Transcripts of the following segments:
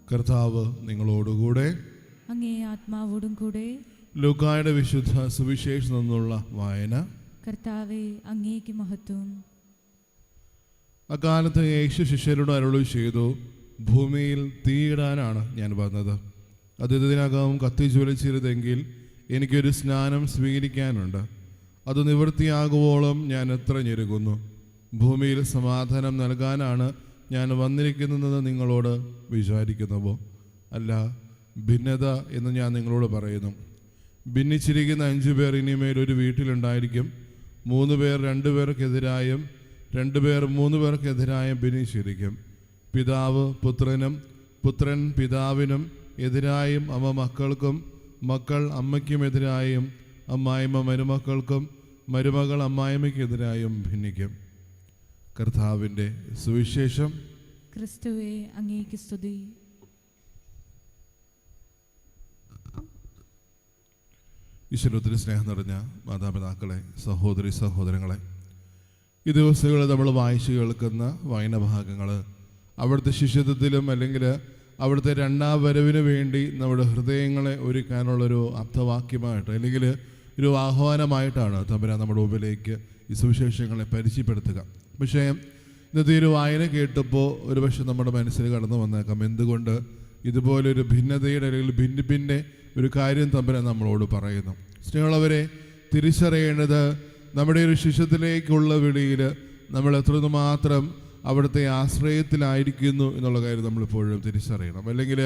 കർത്താവ് നിങ്ങളോടുകൂടെ. അങ്ങേ ആത്മാവോടും കൂടെ. ലൂക്കായുടെ വിശുദ്ധ സുവിശേഷം നിന്നുള്ള വായന. കർത്താവേ, അങ്ങേക്ക് മഹത്വം. അക്കാലത്ത് യേശു ശിഷ്യരോട് അരുളി ചെയ്തു, ഭൂമിയിൽ തീയിടാനാണ് ഞാൻ വന്നത്. അത് ഇതിനകം കത്തിജ്വലിച്ചിരുതെങ്കിൽ എനിക്കൊരു സ്നാനം സ്വീകരിക്കാനുണ്ട്. അത് നിവൃത്തിയാകുവോളം ഞാൻ എത്ര ഞെരുങ്ങുന്നു. ഭൂമിയിൽ സമാധാനം നൽകാനാണ് ഞാൻ വന്നിരിക്കുന്നതെന്ന് നിങ്ങളോട് വിചാരിക്കുന്നുവോ? അല്ല, ഭിന്നത എന്ന് ഞാൻ നിങ്ങളോട് പറയുന്നു. ഭിന്നിച്ചിരിക്കുന്ന 5 പേർ ഇനിമേൽ ഒരു വീട്ടിലുണ്ടായിരിക്കും. 3 പേർ 2 പേർക്കെതിരായും 2 പേർ 3 പേർക്കെതിരായും ഭിന്നിച്ചിരിക്കും. പിതാവ് പുത്രനും പുത്രൻ പിതാവിനും എതിരായും അമ്മ മക്കൾക്കും മക്കൾ അമ്മയ്ക്കുമെതിരായും അമ്മായിമ്മ മരുമക്കൾക്കും മരുമകൾ അമ്മായിമ്മയ്ക്കെതിരായും ഭിന്നിക്കും. കർത്താവിൻ്റെ സുവിശേഷം. ക്രിസ്തുവേ, അങ്ങേക്ക് സ്തുതി. ഈശ്വരത്തിന് സ്നേഹം നിറഞ്ഞ മാതാപിതാക്കളെ, സഹോദരി സഹോദരങ്ങളെ, ഈ ദിവസങ്ങളിൽ നമ്മൾ വായിച്ചു കേൾക്കുന്ന വായന ഭാഗങ്ങൾ അവിടുത്തെ ശിഷ്യത്വത്തിലും അല്ലെങ്കിൽ അവിടുത്തെ രണ്ടാം വരവിന് വേണ്ടി നമ്മുടെ ഹൃദയങ്ങളെ ഒരുക്കാനുള്ളൊരു അർത്ഥവാക്യമായിട്ട് അല്ലെങ്കിൽ ഒരു ആഹ്വാനമായിട്ടാണ് തമ്പുരാൻ നമ്മുടെ മുമ്പിലേക്ക് ഈ സുവിശേഷങ്ങളെ പരിചയപ്പെടുത്തുക. പക്ഷേ ഇന്നത്തെ ഒരു വായന കേട്ടപ്പോൾ ഒരുപക്ഷെ നമ്മുടെ മനസ്സിൽ കടന്നു വന്നേക്കാം, എന്തുകൊണ്ട് ഇതുപോലൊരു ഭിന്നതയുടെ അല്ലെങ്കിൽ ഭിന്നിപ്പിൻ്റെ ഒരു കാര്യം തമ്പുരാൻ നമ്മളോട് പറയുന്നു. സ്നേഹമുള്ളവരെ, തിരിച്ചറിയേണ്ടത് നമ്മുടെ ഒരു ശിഷ്യത്തിലേക്കുള്ള വിളിയിൽ നമ്മൾ എത്രമാത്രം അവിടുത്തെ ആശ്രയത്തിലായിരിക്കുന്നു എന്നുള്ള കാര്യം നമ്മളിപ്പോഴും തിരിച്ചറിയണം. അല്ലെങ്കിൽ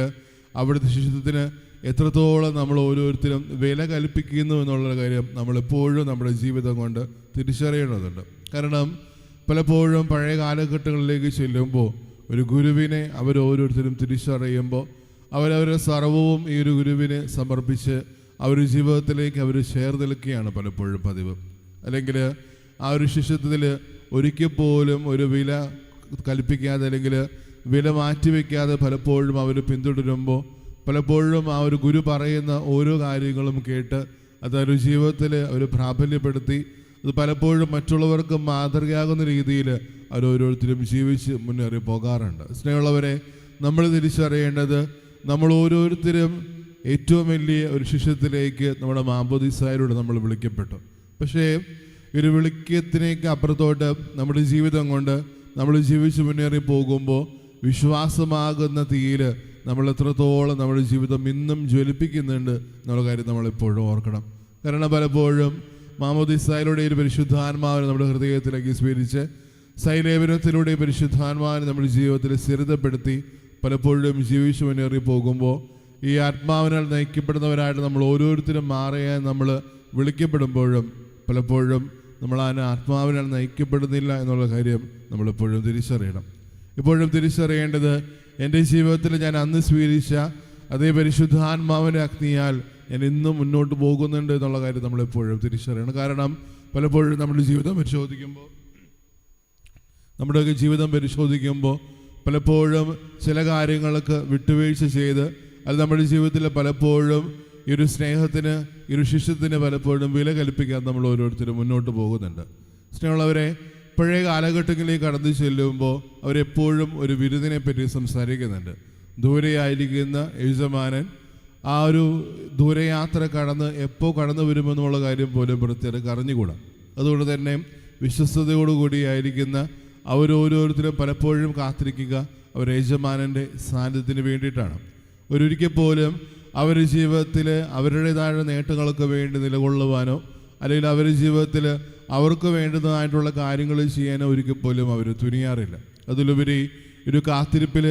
അവിടുത്തെ ശിഷ്യത്വത്തിന് എത്രത്തോളം നമ്മൾ ഓരോരുത്തരും വില കൽപ്പിക്കുന്നു എന്നുള്ള കാര്യം നമ്മളെപ്പോഴും നമ്മുടെ ജീവിതം കൊണ്ട് തിരിച്ചറിയേണ്ടതുണ്ട്. കാരണം പലപ്പോഴും പഴയ കാലഘട്ടങ്ങളിലേക്ക് ചെല്ലുമ്പോൾ ഒരു ഗുരുവിനെ അവരോരോരുത്തരും തിരിച്ചറിയുമ്പോൾ അവരവരുടെ സർവവും ഈ ഒരു ഗുരുവിനെ സമർപ്പിച്ച് അവരുടെ ജീവിതത്തിലേക്ക് അവർ ചേർന്ന് നിൽക്കുകയാണ് പലപ്പോഴും പതിവ്. അല്ലെങ്കിൽ ആ ഒരു ശിഷ്യത്വത്തിൽ ഒരിക്കൽ പോലും ഒരു വില കൽപ്പിക്കാതെ അല്ലെങ്കിൽ വില മാറ്റിവെക്കാതെ പലപ്പോഴും അവർ പിന്തുടരുമ്പോൾ പലപ്പോഴും ആ ഒരു ഗുരു പറയുന്ന ഓരോ കാര്യങ്ങളും കേട്ട് അത് ഒരു ജീവിതത്തിൽ അവർ പ്രാബല്യപ്പെടുത്തി അത് പലപ്പോഴും മറ്റുള്ളവർക്ക് മാതൃകയാകുന്ന രീതിയിൽ അവരോരോരുത്തരും ജീവിച്ച് മുന്നേറി പോകാറുണ്ട്. സ്നേഹമുള്ളവരെ, നമ്മൾ തിരിച്ചറിയേണ്ടത് നമ്മൾ ഓരോരുത്തരും ഏറ്റവും വലിയ ഒരു ശിഷ്യത്തിലേക്ക് നമ്മുടെ മാമോദീസായിലൂടെ നമ്മൾ വിളിക്കപ്പെട്ടു. പക്ഷേ ഒരു വിളിക്കത്തിനേക്ക് അപ്പുറത്തോട്ട് നമ്മുടെ ജീവിതം കൊണ്ട് നമ്മൾ ജീവിച്ച് മുന്നേറി പോകുമ്പോൾ വിശ്വാസമാകുന്ന തീയിൽ നമ്മൾ എത്രത്തോളം നമ്മുടെ ജീവിതം ഇന്നും ജ്വലിപ്പിക്കുന്നുണ്ട് എന്നുള്ള കാര്യം നമ്മളെപ്പോഴും ഓർക്കണം. കാരണം പലപ്പോഴും മാമോദീസായിലൂടെ ഒരു പരിശുദ്ധാത്മാവിനെ നമ്മുടെ ഹൃദയത്തിലേക്ക് സ്വീകരിച്ച് സൈലേപനത്തിലൂടെ പരിശുദ്ധാത്മാവിനെ നമ്മുടെ ജീവിതത്തിൽ സ്ഥിരതപ്പെടുത്തി പലപ്പോഴും ജീവിച്ചു മുന്നേറി പോകുമ്പോൾ ഈ ആത്മാവിനാൽ നയിക്കപ്പെടുന്നവരായിട്ട് നമ്മൾ ഓരോരുത്തരും മാറിയാൽ നമ്മൾ വിളിക്കപ്പെടുമ്പോഴും പലപ്പോഴും നമ്മൾ ആ ആത്മാവിനാൽ നയിക്കപ്പെടുന്നില്ല എന്നുള്ള കാര്യം നമ്മളെപ്പോഴും തിരിച്ചറിയണം. ഇപ്പോഴും തിരിച്ചറിയേണ്ടത് എൻ്റെ ജീവിതത്തിൽ ഞാൻ അന്ന് സ്വീകരിച്ച അതേ പരിശുദ്ധാത്മാവിൻ്റെ അഗ്നിയാൽ ഞാൻ ഇന്നും മുന്നോട്ട് പോകുന്നുണ്ട് എന്നുള്ള കാര്യം നമ്മളെപ്പോഴും തിരിച്ചറിയണം. കാരണം പലപ്പോഴും നമ്മുടെ ജീവിതം പരിശോധിക്കുമ്പോൾ പലപ്പോഴും ചില കാര്യങ്ങൾക്ക് വിട്ടുവീഴ്ച ചെയ്ത് അത് നമ്മുടെ ജീവിതത്തിൽ പലപ്പോഴും ഈ ഒരു സ്നേഹത്തിന് ഈ ഒരു ശിഷ്യത്തിന് പലപ്പോഴും വില കൽപ്പിക്കാൻ നമ്മൾ ഓരോരുത്തരും മുന്നോട്ട് പോകുന്നുണ്ട്. സ്നേഹമുള്ളവരെ, പഴയ കാലഘട്ടങ്ങളിലേക്ക് കടന്നു ചെല്ലുമ്പോൾ അവരെപ്പോഴും ഒരു വിരുന്നിനെ പറ്റി സംസാരിക്കുന്നുണ്ട്. ദൂരെയായിരിക്കുന്ന യജമാനൻ ആ ഒരു ദൂരയാത്ര കടന്ന് എപ്പോൾ കടന്നു വരുമെന്നുള്ള കാര്യം പോലും വൃത്തിയാർക്ക് അറിഞ്ഞുകൂടാ. അതുകൊണ്ട് തന്നെ വിശ്വസ്തയോടുകൂടിയായിരിക്കുന്ന അവരോരോരുത്തരും പലപ്പോഴും കാത്തിരിക്കുക അവർ യജമാനൻ്റെ സാന്നിധ്യത്തിന് വേണ്ടിയിട്ടാണ്. ഒരിക്കൽ പോലും അവരുടെ ജീവിതത്തിൽ അവരുടേതായ നേട്ടങ്ങൾക്ക് വേണ്ടി നിലകൊള്ളുവാനോ അല്ലെങ്കിൽ അവരുടെ ജീവിതത്തിൽ അവർക്ക് വേണ്ടതായിട്ടുള്ള കാര്യങ്ങൾ ചെയ്യാനോ ഒരിക്കൽ പോലും അവർ തുനിയാറില്ല. അതിലുപരി ഒരു കാത്തിരിപ്പിൽ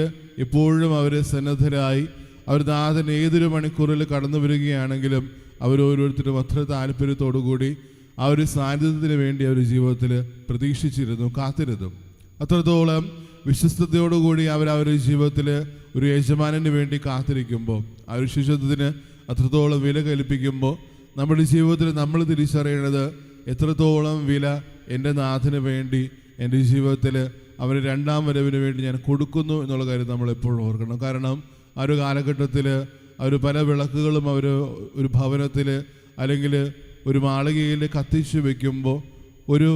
എപ്പോഴും അവർ സന്നദ്ധരായി അവർ നാഥൻ ഏതൊരു മണിക്കൂറിൽ കടന്നു വരികയാണെങ്കിലും അവരോരോരുത്തരും അത്ര താല്പര്യത്തോടു കൂടി ആ ഒരു സാന്നിധ്യത്തിന് വേണ്ടി അവർ ജീവിതത്തിൽ പ്രതീക്ഷിച്ചിരുന്നു, കാത്തിരുന്നു. അത്രത്തോളം വിശ്വസ്തയോടുകൂടി അവരവരുടെ ജീവിതത്തിൽ ഒരു യജമാനന് വേണ്ടി കാത്തിരിക്കുമ്പോൾ ആ ഒരു ശിഷ്യത്വത്തിന് അത്രത്തോളം വില കൽപ്പിക്കുമ്പോൾ നമ്മുടെ ജീവിതത്തിൽ നമ്മൾ തിരിച്ചറിയേണ്ടത് എത്രത്തോളം വില എൻ്റെ നാഥന് വേണ്ടി എൻ്റെ ജീവിതത്തിൽ അവർ രണ്ടാം വരവിന് വേണ്ടി ഞാൻ കൊടുക്കുന്നു എന്നുള്ള കാര്യം നമ്മൾ എപ്പോഴും ഓർക്കണം. കാരണം ആ ഒരു കാലഘട്ടത്തിൽ അവർ പല വിളക്കുകളും അവർ ഒരു ഭവനത്തിൽ അല്ലെങ്കിൽ ഒരു മാളികയിൽ കത്തിച്ചു വയ്ക്കുമ്പോൾ ഒരു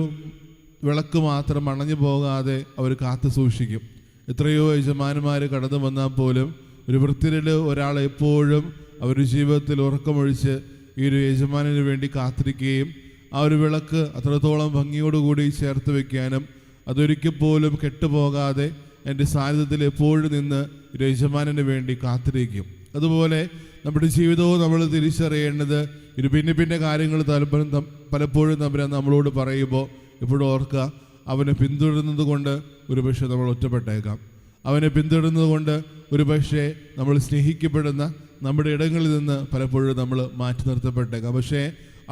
വിളക്ക് മാത്രം അണഞ്ഞു പോകാതെ അവർ കാത്തു സൂക്ഷിക്കും. എത്രയോ യജമാനന്മാർ കടന്നു വന്നാൽ പോലും ഒരു വൃത്തിയിൽ ഒരാൾ എപ്പോഴും അവരുടെ ജീവിതത്തിൽ ഉറക്കമൊഴിച്ച് ഈ ഒരു യജമാനന് വേണ്ടി കാത്തിരിക്കുകയും ആ ഒരു വിളക്ക് അത്രത്തോളം ഭംഗിയോടുകൂടി ചേർത്ത് വയ്ക്കാനും അതൊരിക്കൽ പോലും കെട്ടുപോകാതെ എൻ്റെ സാന്നിധ്യത്തിൽ എപ്പോഴും നിന്ന് യജമാനന് വേണ്ടി കാത്തിരിക്കും. അതുപോലെ നമ്മുടെ ജീവിതവും നമ്മൾ തിരിച്ചറിയേണ്ടത് ഒരു പിന്നെ കാര്യങ്ങൾ പലപ്പോഴും നമ്മളോട് പറയുമ്പോൾ എപ്പോഴും ഓർക്കുക, അവനെ പിന്തുടരുന്നത് കൊണ്ട് ഒരുപക്ഷെ നമ്മൾ ഒറ്റപ്പെട്ടേക്കാം. അവനെ പിന്തുടരുന്നത് കൊണ്ട് ഒരുപക്ഷെ നമ്മൾ സ്നേഹിക്കപ്പെടുന്ന നമ്മുടെ ഇടങ്ങളിൽ നിന്ന് പലപ്പോഴും നമ്മൾ മാറ്റി നിർത്തപ്പെട്ടേക്കാം. പക്ഷേ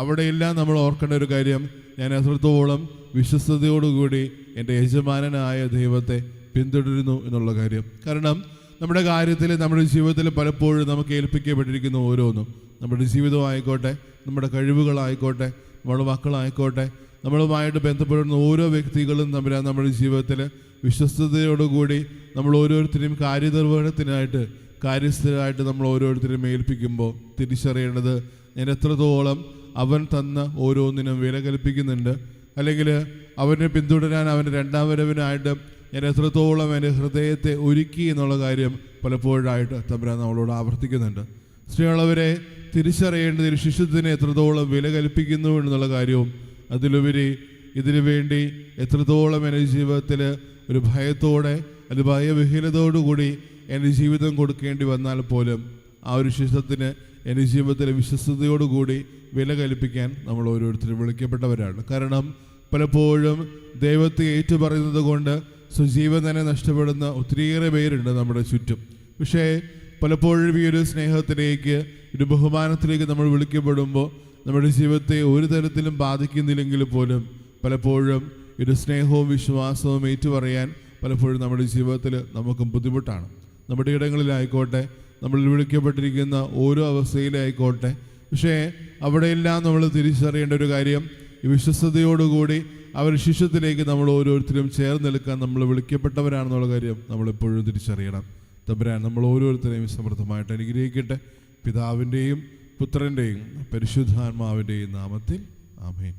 അവിടെയെല്ലാം നമ്മൾ ഓർക്കേണ്ട ഒരു കാര്യം, ഞാൻ എത്രത്തോളം വിശ്വസ്തയോടുകൂടി എൻ്റെ യജമാനനായ ദൈവത്തെ പിന്തുടരുന്നു എന്നുള്ള കാര്യം. കാരണം നമ്മുടെ കാര്യത്തിൽ, നമ്മുടെ ജീവിതത്തിൽ പലപ്പോഴും നമുക്ക് ഏൽപ്പിക്കപ്പെട്ടിരിക്കുന്ന ഓരോന്നും, നമ്മുടെ ജീവിതമായിക്കോട്ടെ, നമ്മുടെ കഴിവുകളായിക്കോട്ടെ, നമ്മുടെ മക്കളായിക്കോട്ടെ, നമ്മളുമായിട്ട് ബന്ധപ്പെടുന്ന ഓരോ വ്യക്തികളും നമ്മുടെ ജീവിതത്തിൽ വിശ്വസ്തയോടുകൂടി നമ്മൾ ഓരോരുത്തരെയും കാര്യനിർവഹണത്തിനായിട്ട്, കാര്യസ്ഥരായിട്ട് നമ്മൾ ഓരോരുത്തരെയും ഏൽപ്പിക്കുമ്പോൾ തിരിച്ചറിയേണ്ടത്, ഞാൻ എത്രത്തോളം അവൻ തന്ന ഓരോന്നിനും വില കൽപ്പിക്കുന്നുണ്ട്, അല്ലെങ്കിൽ അവനെ പിന്തുടരാൻ അവൻ്റെ രണ്ടാം വരവിനായിട്ട് ഞാൻ എത്രത്തോളം എൻ്റെ ഹൃദയത്തെ ഒരുക്കി എന്നുള്ള കാര്യം പലപ്പോഴായിട്ട് തമ്പുരാൻ നമ്മളോട് ആവർത്തിക്കുന്നുണ്ട്. സ്ത്രീകളവരെ തിരിച്ചറിയേണ്ടത് ഒരു ശിശുത്വത്തിന് എത്രത്തോളം വില കൽപ്പിക്കുന്നു എന്നുള്ള കാര്യവും, അതിലുപരി ഇതിനു വേണ്ടി എത്രത്തോളം എൻ്റെ ജീവിതത്തിൽ ഒരു ഭയത്തോടെ അല്ലെങ്കിൽ ഭയവിഹീനതയോടുകൂടി എൻ്റെ ജീവിതം കൊടുക്കേണ്ടി വന്നാൽ പോലും ആ ഒരു ശിശുത്വത്തിന് എൻ്റെ ജീവിതത്തിലെ വിശ്വസ്തയോടുകൂടി വില കൽപ്പിക്കാൻ നമ്മൾ ഓരോരുത്തരും വിളിക്കപ്പെട്ടവരാണ്. കാരണം പലപ്പോഴും ദൈവത്തെ ഏറ്റുപറയുന്നത് കൊണ്ട് സ്വജീവൻ തന്നെ നഷ്ടപ്പെടുന്ന ഒത്തിരിയേറെ പേരുണ്ട് നമ്മുടെ ചുറ്റും. പക്ഷേ പലപ്പോഴും ഈ ഒരു സ്നേഹത്തിലേക്ക്, ഒരു ബഹുമാനത്തിലേക്ക് നമ്മൾ വിളിക്കപ്പെടുമ്പോൾ നമ്മുടെ ജീവിതത്തെ ഒരു തരത്തിലും ബാധിക്കുന്നില്ലെങ്കിൽ പോലും പലപ്പോഴും ഒരു സ്നേഹവും വിശ്വാസവും ഏറ്റുപറയാൻ പലപ്പോഴും നമ്മുടെ ജീവിതത്തിൽ നമുക്ക് ബുദ്ധിമുട്ടാണ്. നമ്മുടെ ഇടങ്ങളിലായിക്കോട്ടെ, നമ്മൾ വിളിക്കപ്പെട്ടിരിക്കുന്ന ഓരോ അവസ്ഥയിലായിക്കോട്ടെ. പക്ഷേ അവിടെയെല്ലാം നമ്മൾ തിരിച്ചറിയേണ്ട ഒരു കാര്യം, ഈ വിശ്വസ്തയോടുകൂടി അവർ ശിഷ്യത്തിലേക്ക് നമ്മൾ ഓരോരുത്തരും ചേർന്ന് നിൽക്കാൻ നമ്മൾ വിളിക്കപ്പെട്ടവരാണെന്നുള്ള കാര്യം നമ്മളെപ്പോഴും തിരിച്ചറിയണം. തമ്പുരാൻ നമ്മൾ ഓരോരുത്തരെയും സമൃദ്ധമായിട്ട് അനുഗ്രഹിക്കട്ടെ. പിതാവിൻ്റെയും പുത്രൻ്റെയും പരിശുദ്ധാത്മാവിൻ്റെയും നാമത്തിൽ ആമേൻ.